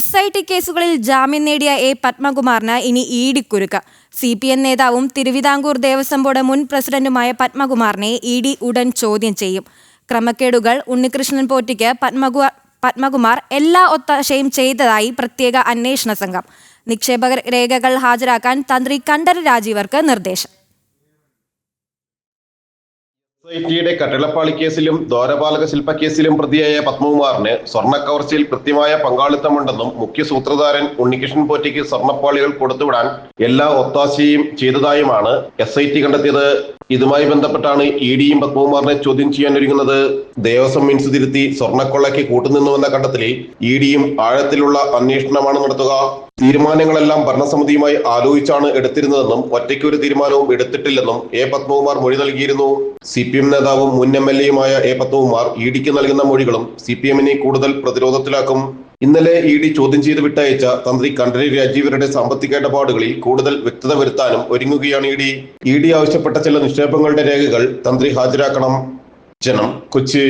SIT കേസുകളിൽ ജാമ്യം നേടിയ പത്മകുമാറിന് ഇനി ഇഡി കുരുക്ക്. CPM നേതാവും തിരുവിതാംകൂർ ദേവസ്വം ബോർഡ് മുൻ പ്രസിഡന്റുമായ പത്മകുമാറിനെ ഇഡി ഉടൻ ചോദ്യം ചെയ്യും. ക്രമക്കേടുകൾ ഉണ്ണികൃഷ്ണൻ പോറ്റിക്ക് പത്മകുമാർ എല്ലാ ഒത്താശയും ചെയ്തതായി പ്രത്യേക അന്വേഷണ സംഘം. നിക്ഷേപ രേഖകൾ ഹാജരാക്കാൻ തന്ത്രി കണ്ഠര് രാജീവർക്ക് നിർദ്ദേശം. SITയുടെ കട്ടിളപ്പാളി കേസിലും ദ്വാരപാലക ശില്പ കേസിലും പ്രതിയായ പത്മകുമാറിന് സ്വർണ്ണക്കവർച്ചയിൽ കൃത്യമായ പങ്കാളിത്തമുണ്ടെന്നും മുഖ്യ സൂത്രധാരൻ ഉണ്ണികൃഷ്ണൻ പോറ്റിക്ക് സ്വർണ്ണപ്പാളികൾ കൊടുത്തുവിടാൻ എല്ലാ ഒത്താശയും ചെയ്തതായുമാണ് SIT കണ്ടെത്തിയത്. ഇതുമായി ബന്ധപ്പെട്ടാണ് ഇഡിയും പത്മകുമാറിനെ ചോദ്യം ചെയ്യാനൊരുങ്ങുന്നത്. ദേവസ്വം മീൻസ് തിരുത്തി സ്വർണ്ണക്കൊള്ളയ്ക്ക് കൂട്ടുനിന്നുവെന്ന കണ്ടെത്തലിൽ ഇഡിയും ആഴത്തിലുള്ള അന്വേഷണമാണ് നടത്തുക. തീരുമാനങ്ങളെല്ലാം ഭരണസമിതിയുമായി ആലോചിച്ചാണ് എടുത്തിരുന്നതെന്നും ഒറ്റയ്ക്കൊരു തീരുമാനവും എടുത്തിട്ടില്ലെന്നും പത്മകുമാർ മൊഴി നൽകിയിരുന്നു. CPM നേതാവും മുൻ MLAയുമായ പത്മകുമാർ ഇഡിക്ക് നൽകുന്ന മൊഴികളും CPMനെ കൂടുതൽ പ്രതിരോധത്തിലാക്കും. ഇന്നലെ ഇഡി ചോദ്യം ചെയ്ത് വിട്ടയച്ച തന്ത്രി കണ്ഠര് രാജീവരുടെ സാമ്പത്തിക ഇടപാടുകളിൽ കൂടുതൽ വ്യക്തത വരുത്താനും ഒരുങ്ങുകയാണ് ഇഡി ആവശ്യപ്പെട്ട ചില നിക്ഷേപങ്ങളുടെ രേഖകൾ തന്ത്രി ഹാജരാക്കണം. ജനം, കൊച്ചി.